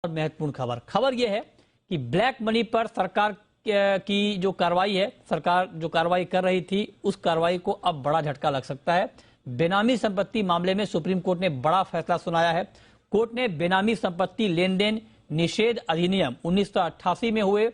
महत्वपूर्ण खबर यह है कि ब्लैक मनी पर सरकार की जो कार्रवाई है, सरकार जो कार्रवाई कर रही थी, उस कार्रवाई को अब बड़ा झटका लग सकता है। बेनामी संपत्ति मामले में सुप्रीम कोर्ट ने बड़ा फैसला सुनाया है। कोर्ट ने बेनामी संपत्ति लेन देन निषेध अधिनियम 1988 में हुए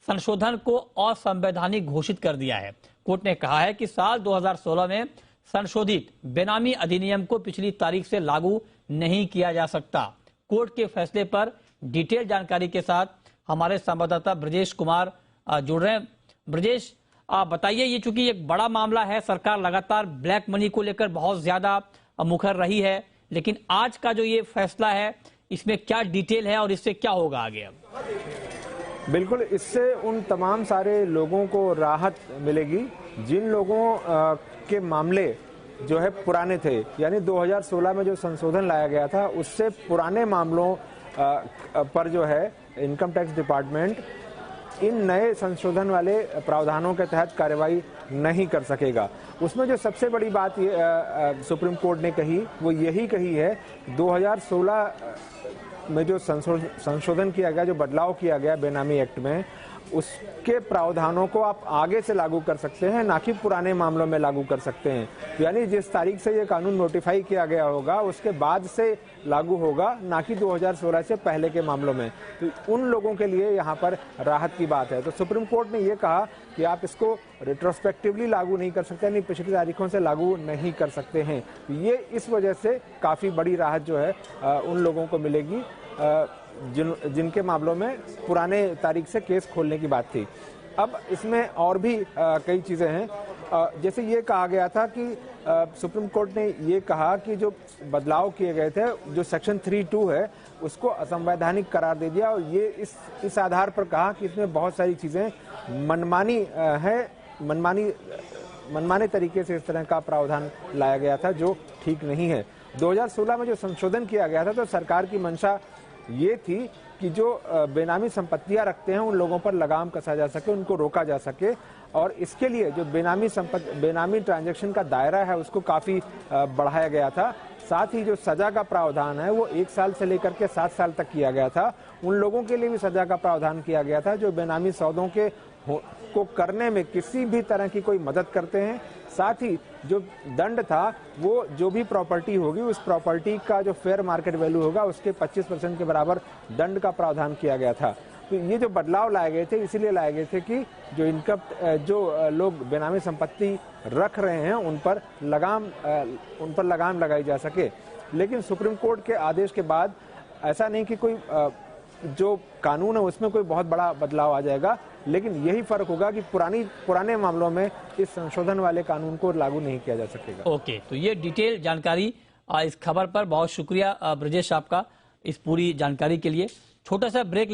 संशोधन को असंवैधानिक घोषित कर दिया है। कोर्ट ने कहा है कि साल 2016 में संशोधित बेनामी अधिनियम को पिछली तारीख से लागू नहीं किया जा सकता। कोर्ट के फैसले पर डिटेल जानकारी के साथ हमारे संवाददाता ब्रजेश कुमार जुड़ रहे हैं। ब्रजेश, आप बताइए, ये चूंकि एक बड़ा मामला है, सरकार लगातार ब्लैक मनी को लेकर बहुत ज्यादा मुखर रही है, लेकिन आज का जो ये फैसला है, इसमें क्या डिटेल है और इससे क्या होगा आगे? अब बिल्कुल, इससे उन तमाम सारे लोगों को राहत मिलेगी जिन लोगों के मामले जो है पुराने थे, यानी 2016 में जो संशोधन लाया गया था उससे पुराने मामलों पर जो है इनकम टैक्स डिपार्टमेंट इन नए संशोधन वाले प्रावधानों के तहत कार्रवाई नहीं कर सकेगा। उसमें जो सबसे बड़ी बात सुप्रीम कोर्ट ने कही वो यही कही है, 2016 में जो संशोधन किया गया, जो बदलाव किया गया बेनामी एक्ट में, उसके प्रावधानों को आप आगे से लागू कर सकते हैं, ना कि पुराने मामलों में लागू कर सकते हैं। यानी जिस तारीख से ये कानून नोटिफाई किया गया होगा उसके बाद से लागू होगा, ना कि 2016 से पहले के मामलों में। तो उन लोगों के लिए यहाँ पर राहत की बात है। तो सुप्रीम कोर्ट ने ये कहा कि आप इसको रिट्रोस्पेक्टिवली लागू नहीं कर सकते, यानी पिछली तारीखों से लागू नहीं कर सकते हैं। ये इस वजह से काफ़ी बड़ी राहत जो है उन लोगों को मिलेगी जिनके मामलों में पुराने तारीख से केस खोलने की बात थी। अब इसमें और भी कई चीज़ें हैं। जैसे ये कहा गया था कि सुप्रीम कोर्ट ने ये कहा कि जो बदलाव किए गए थे, जो सेक्शन 3(2) है, उसको असंवैधानिक करार दे दिया, और ये इस आधार पर कहा कि इसमें बहुत सारी चीज़ें मनमानी है, मनमाने तरीके से इस तरह का प्रावधान लाया गया था जो ठीक नहीं है। 2016 में जो संशोधन किया गया था तो सरकार की मंशा ये थी कि जो बेनामी संपत्तियां रखते हैं उन लोगों पर लगाम कसा जा सके, उनको रोका जा सके, और इसके लिए जो बेनामी ट्रांजैक्शन का दायरा है उसको काफ़ी बढ़ाया गया था। साथ ही जो सजा का प्रावधान है वो 1 साल से लेकर के 7 साल तक किया गया था। उन लोगों के लिए भी सजा का प्रावधान किया गया था जो बेनामी सौदों को करने में किसी भी तरह की कोई मदद करते हैं। साथ ही जो दंड था वो जो भी प्रॉपर्टी होगी उस प्रॉपर्टी का जो फेयर मार्केट वैल्यू होगा उसके 25% के बराबर दंड का प्रावधान किया गया था। तो ये जो बदलाव लाए गए थे इसीलिए लाए गए थे कि जो लोग बेनामी संपत्ति रख रहे हैं उन पर लगाम लगाई जा सके। लेकिन सुप्रीम कोर्ट के आदेश के बाद ऐसा नहीं कि कोई जो कानून है उसमें कोई बहुत बड़ा बदलाव आ जाएगा, लेकिन यही फर्क होगा कि पुराने मामलों में इस संशोधन वाले कानून को लागू नहीं किया जा सकेगा। ओके, तो ये डिटेल जानकारी इस खबर पर बहुत शुक्रिया ब्रजेश आपका, इस पूरी जानकारी के लिए। छोटा सा ब्रेक